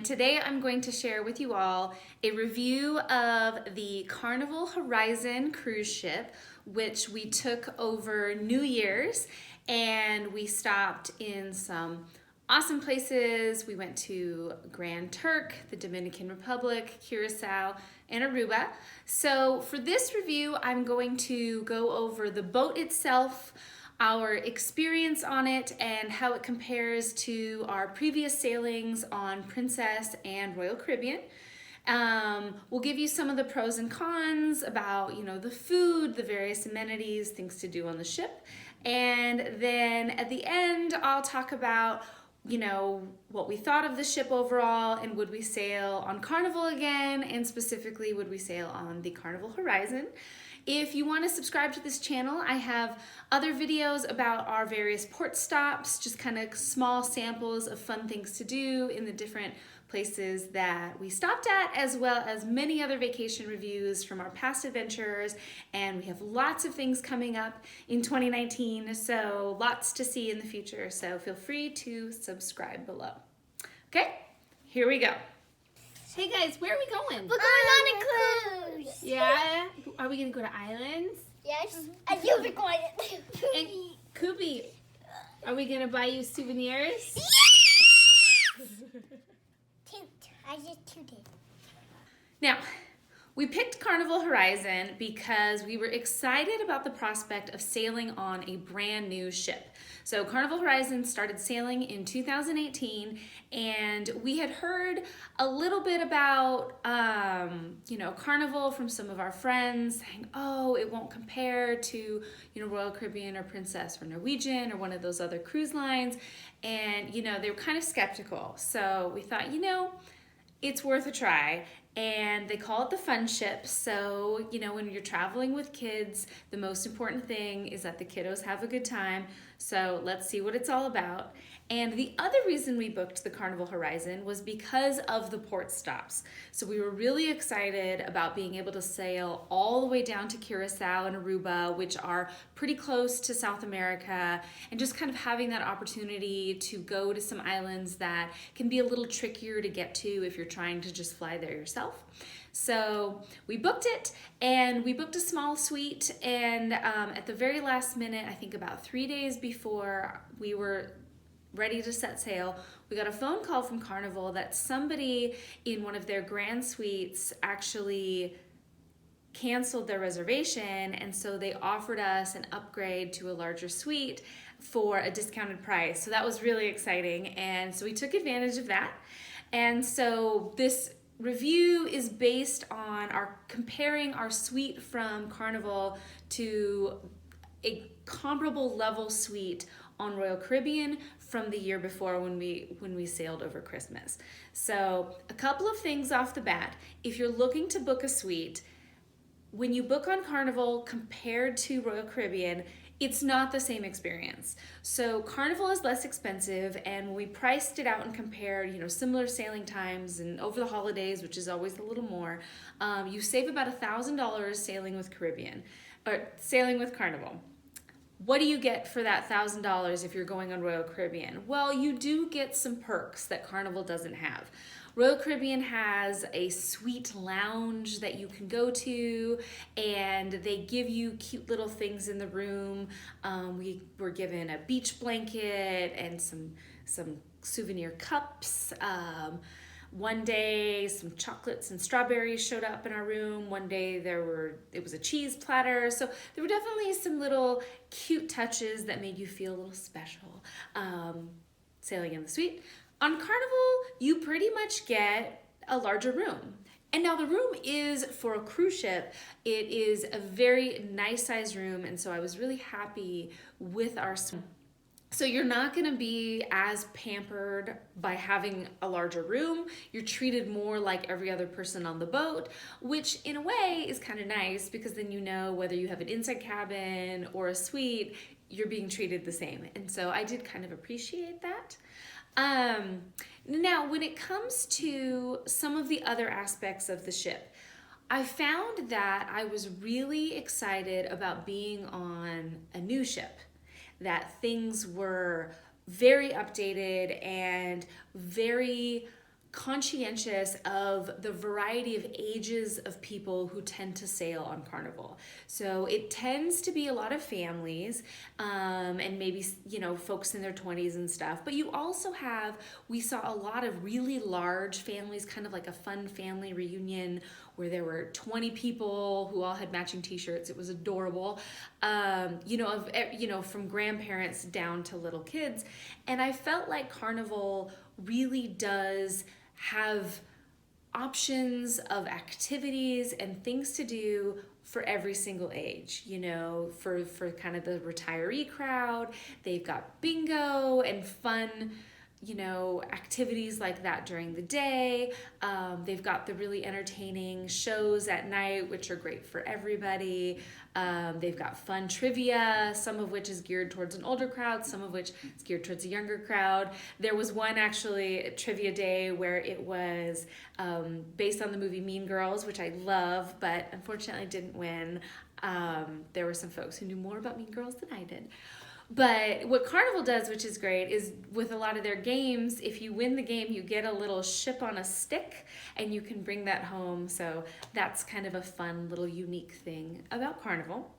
today I'm going to share with you all a review of the Carnival Horizon cruise ship, which we took over New Year's, and we stopped in some awesome places. We went to Grand Turk, the Dominican Republic, Curacao, and Aruba. So for this review, I'm going to go over the boat itself, our experience on it, and how it compares to our previous sailings on Princess and Royal Caribbean. We'll give you some of the pros and cons about, the food, the various amenities, things to do on the ship. And then at the end, I'll talk about what we thought of the ship overall, and would we sail on Carnival again, and specifically would we sail on the Carnival Horizon. If you want to subscribe to this channel, I have other videos about our various port stops, just kind of small samples of fun things to do in the different places that we stopped at, as well as many other vacation reviews from our past adventures. And we have lots of things coming up in 2019, so lots to see in the future. So feel free to subscribe below. Okay, here we go. Hey guys, where are we going? We're going on a cruise. Yeah? Are we going to go to islands? Yes. And you'll be going. And Kubi, are we going to buy you souvenirs? Yes! Toot. I just tooted. Now, we picked Carnival Horizon because we were excited about the prospect of sailing on a brand new ship. So Carnival Horizon started sailing in 2018, and we had heard a little bit about, Carnival from some of our friends saying, oh, it won't compare to, Royal Caribbean or Princess or Norwegian or one of those other cruise lines. And, they were kind of skeptical. So we thought, it's worth a try. And they call it the fun ship. So, when you're traveling with kids, the most important thing is that the kiddos have a good time. So let's see what it's all about. And the other reason we booked the Carnival Horizon was because of the port stops. So we were really excited about being able to sail all the way down to Curacao and Aruba, which are pretty close to South America, and just kind of having that opportunity to go to some islands that can be a little trickier to get to if you're trying to just fly there yourself. So we booked it, and we booked a small suite, and at the very last minute, I think about 3 days before we were ready to set sail, we got a phone call from Carnival that somebody in one of their grand suites actually canceled their reservation, and so they offered us an upgrade to a larger suite for a discounted price. So that was really exciting, and so we took advantage of that. And so this review is based on comparing our suite from Carnival to a comparable level suite on Royal Caribbean from the year before when we sailed over Christmas. So a couple of things off the bat. If you're looking to book a suite, when you book on Carnival compared to Royal Caribbean, it's not the same experience. So Carnival is less expensive, and when we priced it out and compared, similar sailing times and over the holidays, which is always a little more, you save about $1,000 sailing with Carnival. What do you get for that $1,000 if you're going on Royal Caribbean? Well, you do get some perks that Carnival doesn't have. Royal Caribbean has a suite lounge that you can go to, and they give you cute little things in the room. We were given a beach blanket and some souvenir cups. One day, some chocolates and strawberries showed up in our room. One day, it was a cheese platter. So there were definitely some little cute touches that made you feel a little special sailing in the suite. On Carnival, you pretty much get a larger room. And now the room is, for a cruise ship, it is a very nice size room, and so I was really happy with our suite. So you're not going to be as pampered by having a larger room. You're treated more like every other person on the boat, which in a way is kind of nice, because then whether you have an inside cabin or a suite, you're being treated the same. And so I did kind of appreciate that. Now, when it comes to some of the other aspects of the ship, I found that I was really excited about being on a new ship, that things were very updated and very conscientious of the variety of ages of people who tend to sail on Carnival. So it tends to be a lot of families, and maybe, you know, folks in their 20s and stuff. But you also have, we saw a lot of really large families, kind of like a fun family reunion where there were 20 people who all had matching t-shirts. It was adorable. From grandparents down to little kids. And I felt like Carnival really does have options of activities and things to do for every single age, you know, for kind of the retiree crowd. They've got bingo and fun, you know, activities like that during the day. They've got the really entertaining shows at night, which are great for everybody. They've got fun trivia, some of which is geared towards an older crowd, some of which is geared towards a younger crowd. There was one actually trivia day where it was based on the movie Mean Girls, which I love, but unfortunately didn't win. There were some folks who knew more about Mean Girls than I did. But what Carnival does, which is great, is with a lot of their games, if you win the game, you get a little ship on a stick and you can bring that home. So that's kind of a fun little unique thing about Carnival.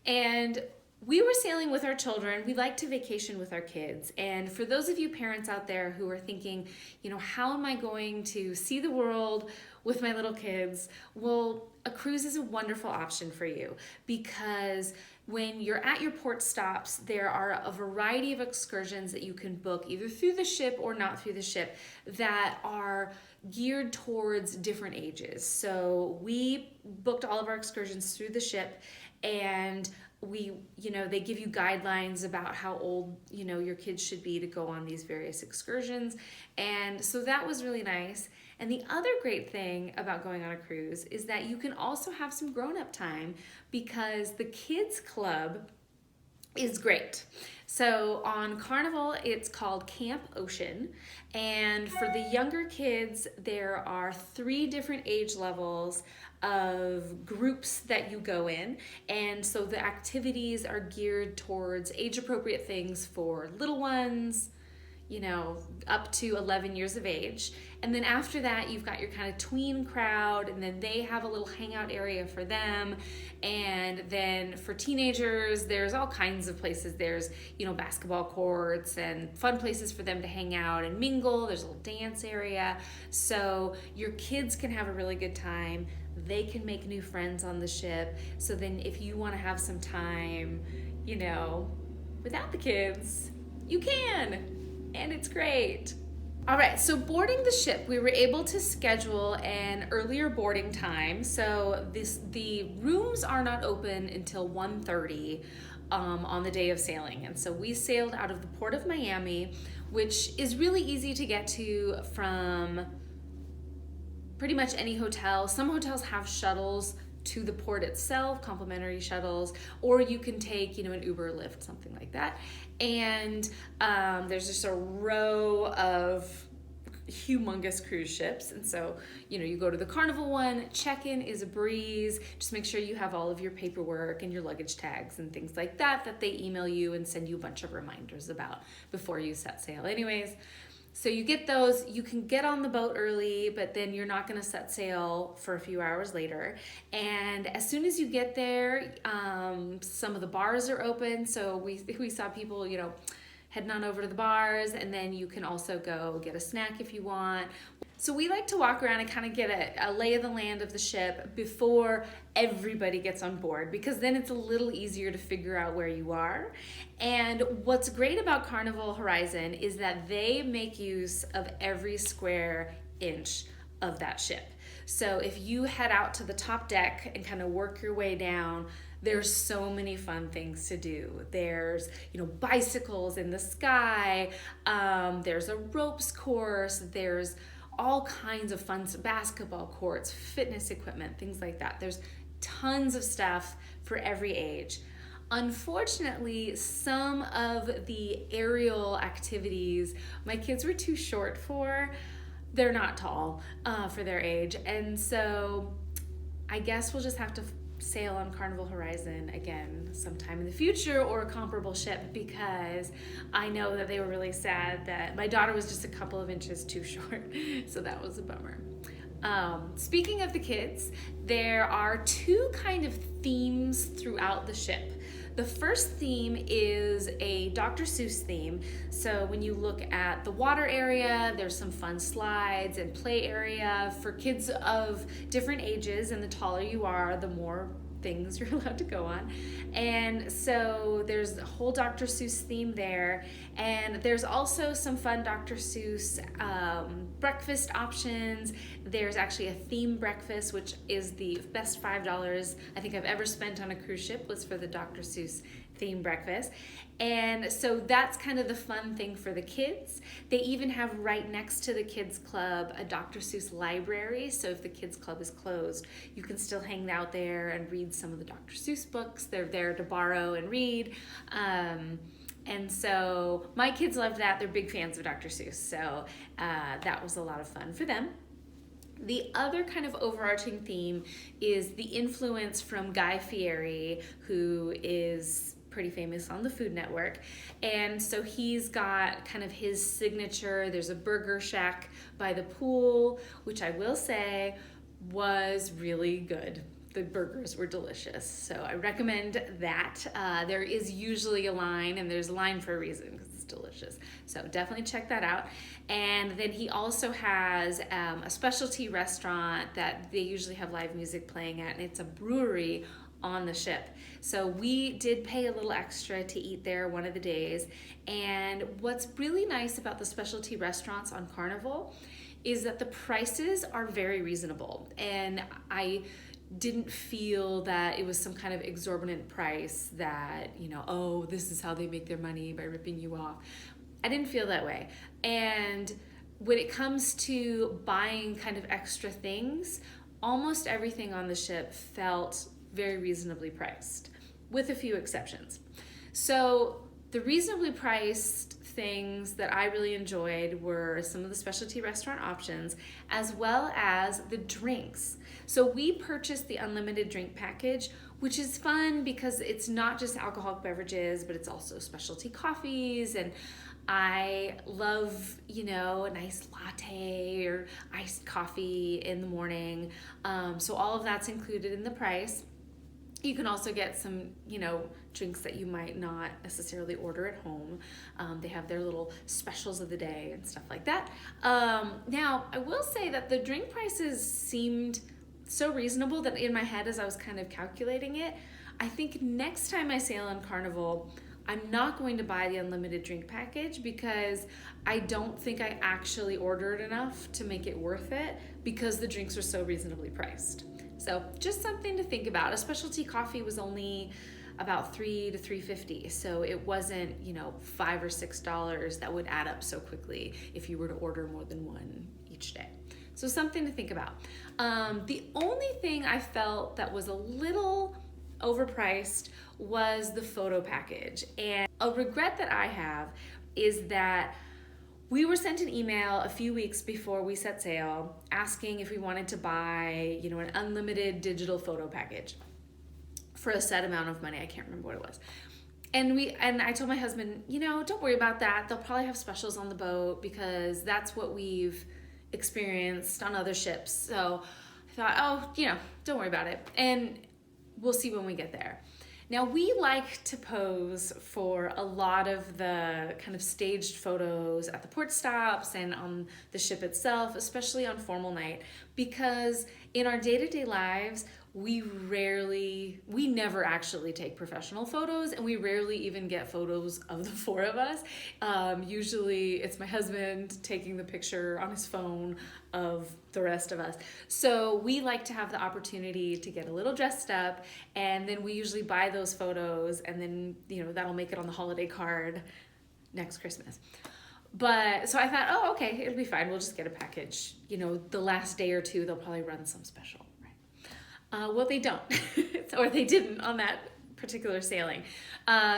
And we were sailing with our children. We like to vacation with our kids. And for those of you parents out there who are thinking, you know, how am I going to see the world with my little kids? Well, a cruise is a wonderful option for you, because when you're at your port stops, there are a variety of excursions that you can book either through the ship or not through the ship that are geared towards different ages. So we booked all of our excursions through the ship, and they give you guidelines about how old, you know, your kids should be to go on these various excursions. And so that was really nice. And the other great thing about going on a cruise is that you can also have some grown-up time, because the kids club is great. So on Carnival, it's called Camp Ocean. And for the younger kids, there are 3 different age levels of groups that you go in. And so the activities are geared towards age-appropriate things for little ones, you know, up to 11 years of age. And then after that, you've got your kind of tween crowd, and then they have a little hangout area for them. And then for teenagers, there's all kinds of places. There's, you know, basketball courts and fun places for them to hang out and mingle. There's a little dance area. So your kids can have a really good time. They can make new friends on the ship. So then if you want to have some time, you know, without the kids, you can. And it's great. All right, so boarding the ship, we were able to schedule an earlier boarding time. So the rooms are not open until 1:30 on the day of sailing. And so we sailed out of the port of Miami, which is really easy to get to from pretty much any hotel. Some hotels have shuttles to the port itself, complimentary shuttles, or you can take, you know, an Uber or Lyft, something like that. And there's just a row of humongous cruise ships. And so, you know, you go to the Carnival one, check-in is a breeze. Just make sure you have all of your paperwork and your luggage tags and things like that they email you and send you a bunch of reminders about before you set sail. Anyways, so you get those, you can get on the boat early, but then you're not gonna set sail for a few hours later. And as soon as you get there, some of the bars are open. So we saw people, you know, heading on over to the bars, and then you can also go get a snack if you want. So we like to walk around and kind of get a lay of the land of the ship before everybody gets on board, because then it's a little easier to figure out where you are. And what's great about Carnival Horizon is that they make use of every square inch of that ship. So if you head out to the top deck and kind of work your way down, there's so many fun things to do. There's, you know, bicycles in the sky, there's a ropes course, there's all kinds of fun basketball courts, fitness equipment, things like that. There's tons of stuff for every age. Unfortunately, some of the aerial activities my kids were too short for. They're not tall for their age. And so I guess we'll just have to sail on Carnival Horizon again sometime in the future, or a comparable ship, because I know that they were really sad that my daughter was just a couple of inches too short. So that was a bummer. Speaking of the kids, there are two kind of themes throughout the ship. The first theme is a Dr. Seuss theme. So when you look at the water area, there's some fun slides and play area for kids of different ages, and the taller you are, the more things you're allowed to go on. And so there's a whole Dr. Seuss theme there, and there's also some fun Dr. Seuss breakfast options. There's actually a theme breakfast, which is the best $5 I think I've ever spent on a cruise ship, was for the Dr. Seuss theme breakfast. And so that's kind of the fun thing for the kids. They even have right next to the kids club a Dr. Seuss library, so if the kids club is closed, you can still hang out there and read some of the Dr. Seuss books. They're there to borrow and read. And so my kids loved that. They're big fans of Dr. Seuss, so that was a lot of fun for them. The other kind of overarching theme is the influence from Guy Fieri, who is pretty famous on the Food Network. And so he's got kind of his signature. There's a burger shack by the pool, which I will say was really good. The burgers were delicious, so I recommend that. There is usually a line, and there's a line for a reason, because it's delicious. So definitely check that out. And then he also has a specialty restaurant that they usually have live music playing at, and it's a brewery on the ship. So we did pay a little extra to eat there one of the days. And what's really nice about the specialty restaurants on Carnival is that the prices are very reasonable. And I didn't feel that it was some kind of exorbitant price that, you know, oh, this is how they make their money, by ripping you off. I didn't feel that way. And when it comes to buying kind of extra things, almost everything on the ship felt very reasonably priced, with a few exceptions. So the reasonably priced things that I really enjoyed were some of the specialty restaurant options, as well as the drinks. So we purchased the unlimited drink package, which is fun because it's not just alcoholic beverages, but it's also specialty coffees. And I love, you know, a nice latte or iced coffee in the morning. So all of that's included in the price. You can also get some, you know, drinks that you might not necessarily order at home. They have their little specials of the day and stuff like that. Now, I will say that the drink prices seemed so reasonable that in my head, as I was kind of calculating it, I think next time I sail on Carnival, I'm not going to buy the unlimited drink package, because I don't think I actually ordered enough to make it worth it, because the drinks are so reasonably priced. So just something to think about. A specialty coffee was only about $3 to $3.50, so it wasn't, you know, $5 or $6 that would add up so quickly if you were to order more than one each day. So something to think about. The only thing I felt that was a little overpriced was the photo package. And a regret that I have is that we were sent an email a few weeks before we set sail asking if we wanted to buy, you know, an unlimited digital photo package for a set amount of money. I can't remember what it was. And I told my husband, you know, don't worry about that. They'll probably have specials on the boat, because that's what we've experienced on other ships. So I thought, oh, you know, don't worry about it. And we'll see when we get there. Now, we like to pose for a lot of the kind of staged photos at the port stops and on the ship itself, especially on formal night, because in our day-to-day lives, we never actually take professional photos, and we rarely even get photos of the four of us. Usually it's my husband taking the picture on his phone of the rest of us. So we like to have the opportunity to get a little dressed up, and then we usually buy those photos, and then, you know, that'll make it on the holiday card next Christmas. But so I thought, oh, okay, it'll be fine. We'll just get a package. You know, the last day or two, they'll probably run some special. Well, they don't, or they didn't on that particular sailing.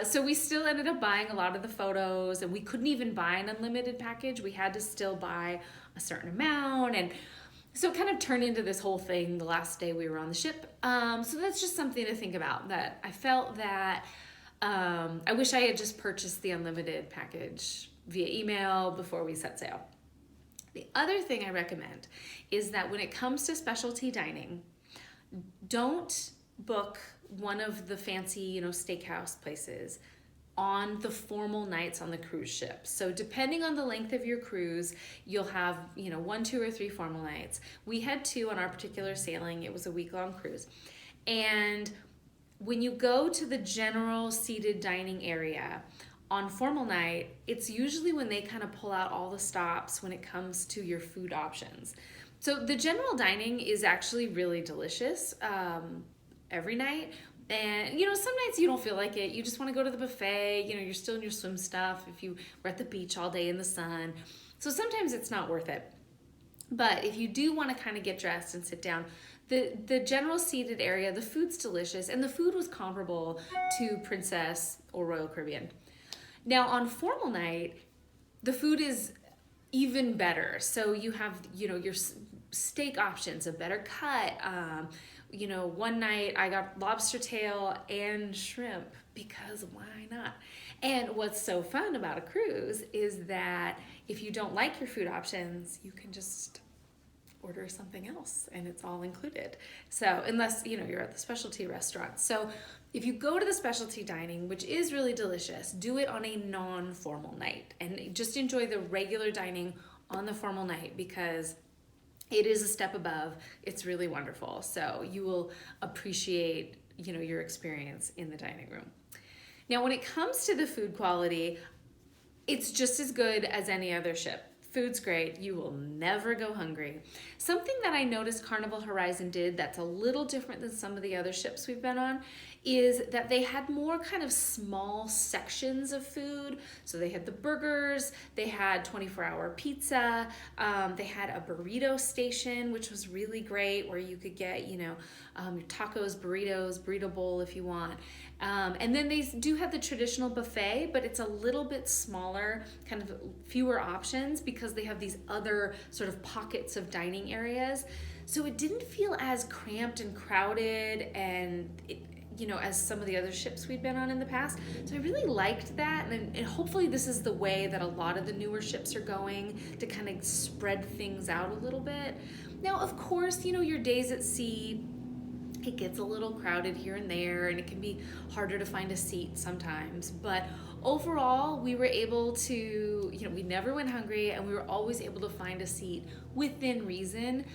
So we still ended up buying a lot of the photos, and we couldn't even buy an unlimited package. We had to still buy a certain amount, and So it kind of turned into this whole thing the last day we were on the ship. So that's just something to think about, that I felt that I wish I had just purchased the unlimited package via email before we set sail. The other thing I recommend is that when it comes to specialty dining, don't book one of the fancy, steakhouse places on the formal nights on the cruise ship. So depending on the length of your cruise, you'll have, 1, 2, or 3 formal nights. We had 2 on our particular sailing. It was a week-long cruise. And when you go to the general seated dining area on formal night, it's usually when they kind of pull out all the stops when it comes to your food options. So the general dining is actually really delicious every night. And, some nights you don't feel like it. You just want to go to the buffet. You're still in your swim stuff if you were at the beach all day in the sun. So sometimes it's not worth it. But if you do want to kind of get dressed and sit down, the general seated area, the food's delicious. And the food was comparable to Princess or Royal Caribbean. Now, on formal night, the food is even better. So you have, your steak options, a better cut. One night I got lobster tail and shrimp because why not? And what's so fun about a cruise is that if you don't like your food options, you can just order something else and it's all included. So unless, you're at the specialty restaurant. So if you go to the specialty dining, which is really delicious, do it on a non-formal night and just enjoy the regular dining on the formal night because it is a step above. It's really wonderful. So you will appreciate, your experience in the dining room. Now, when it comes to the food quality, it's just as good as any other ship. Food's great. You will never go hungry. Something that I noticed Carnival Horizon did that's a little different than some of the other ships we've been on is that they had more kind of small sections of food. So they had the burgers, they had 24-hour pizza, they had a burrito station, which was really great, where you could get, your tacos, burritos, burrito bowl if you want. And then they do have the traditional buffet, but it's a little bit smaller, kind of fewer options because they have these other sort of pockets of dining areas. So it didn't feel as cramped and crowded and as some of the other ships we'd been on in the past. So I really liked that. And hopefully this is the way that a lot of the newer ships are going, to kind of spread things out a little bit. Now, of course, your days at sea, it gets a little crowded here and there, and it can be harder to find a seat sometimes. But overall, we were able to, we never went hungry, and we were always able to find a seat within reason,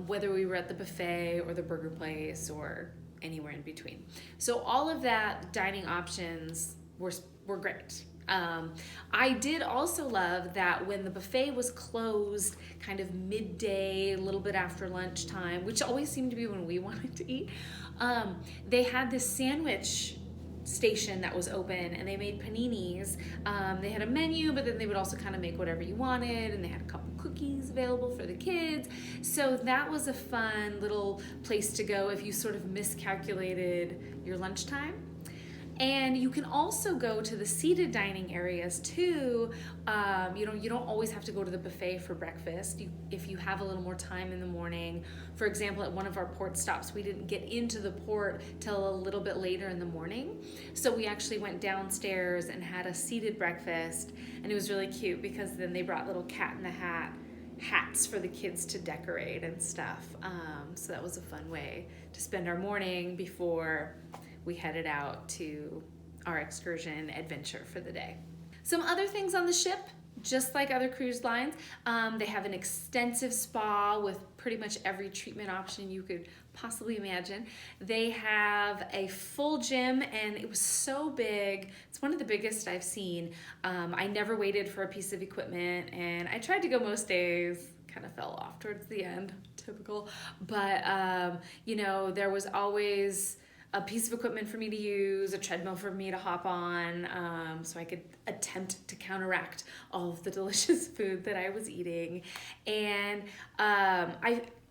whether we were at the buffet or the burger place or anywhere in between. So all of that dining options were great. I did also love that when the buffet was closed kind of midday, a little bit after lunchtime, which always seemed to be when we wanted to eat, they had this sandwich station that was open, and they made paninis. They had a menu, but then they would also kind of make whatever you wanted, and they had a couple cookies available for the kids. So that was a fun little place to go if you sort of miscalculated your lunchtime. And you can also go to the seated dining areas too. You don't always have to go to the buffet for breakfast. If you have a little more time in the morning, for example, at one of our port stops, we didn't get into the port till a little bit later in the morning. So we actually went downstairs and had a seated breakfast, and it was really cute because then they brought little Cat in the Hat hats for the kids to decorate and stuff. So that was a fun way to spend our morning before we headed out to our excursion adventure for the day. Some other things on the ship, just like other cruise lines, they have an extensive spa with pretty much every treatment option you could possibly imagine. They have a full gym, and it was so big. It's one of the biggest I've seen. I never waited for a piece of equipment, and I tried to go most days, kind of fell off towards the end, typical. But, there was always a piece of equipment for me to use, a treadmill for me to hop on, so I could attempt to counteract all of the delicious food that I was eating. And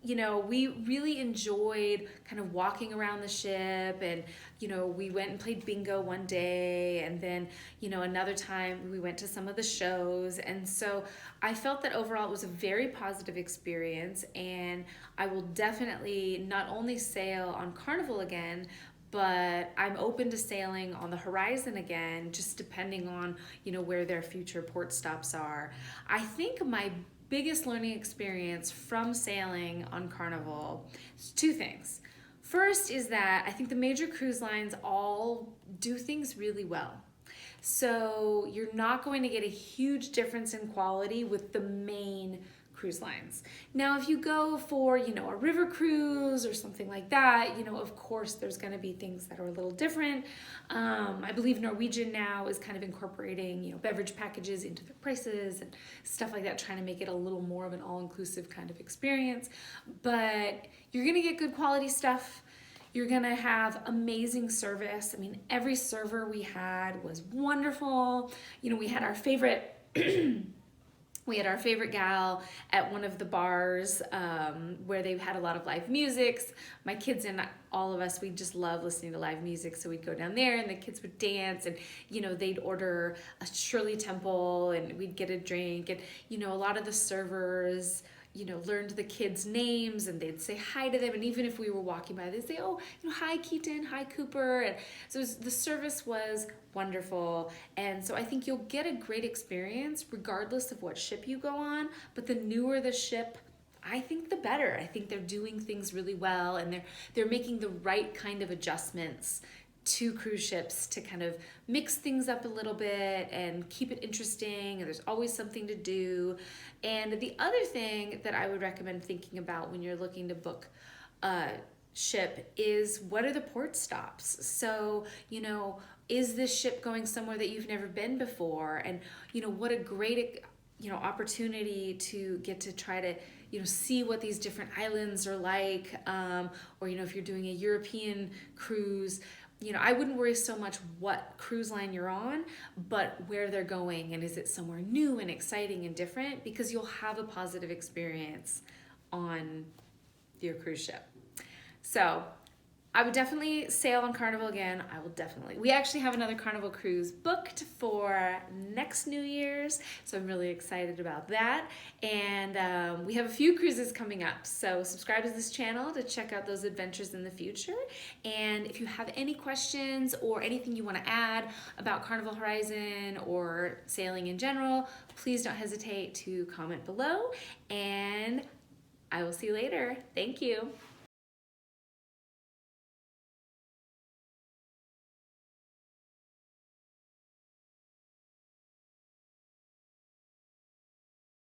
you know, we really enjoyed kind of walking around the ship, and, you know, we went and played bingo one day, and then, you know, another time we went to some of the shows. And so I felt that overall it was a very positive experience, and I will definitely not only sail on Carnival again, but I'm open to sailing on the Horizon again, just depending on, you know, where their future port stops are. I think my biggest learning experience from sailing on Carnival is two things. First is that I think the major cruise lines all do things really well. So you're not going to get a huge difference in quality with the main cruise lines. Now, if you go for, you know, a river cruise or something like that, you know, of course there's going to be things that are a little different. I believe Norwegian now is kind of incorporating, you know, beverage packages into their prices and stuff like that, trying to make it a little more of an all-inclusive kind of experience. But you're going to get good quality stuff. You're gonna have amazing service. I mean, every server we had was wonderful. You know, we had our favorite we had our favorite gal at one of the bars where they had a lot of live music. My kids and all of us, we just love listening to live music. So we'd go down there and the kids would dance, and, you know, they'd order a Shirley Temple and we'd get a drink. And, you know, a lot of the servers, you know, learned the kids' names, and they'd say hi to them. And even if we were walking by, they'd say, oh, you know, hi Keaton, hi Cooper. And so the service was wonderful. And so I think you'll get a great experience regardless of what ship you go on. But the newer the ship, I think the better. I think they're doing things really well, and they're making the right kind of adjustments to cruise ships to kind of mix things up a little bit and keep it interesting, and there's always something to do. And the other thing that I would recommend thinking about when you're looking to book a ship is, what are the port stops? So, you know, is this ship going somewhere that you've never been before? And, you know, what a great, you know, opportunity to get to try to, you know, see what these different islands are like, or, you know, if you're doing a European cruise, you know, I wouldn't worry so much what cruise line you're on, but where they're going, and is it somewhere new and exciting and different, because you'll have a positive experience on your cruise ship. So I would definitely sail on Carnival again. We actually have another Carnival cruise booked for next New Year's, so I'm really excited about that. And we have a few cruises coming up, so subscribe to this channel to check out those adventures in the future. And if you have any questions or anything you want to add about Carnival Horizon or sailing in general, please don't hesitate to comment below, and I will see you later. Thank you.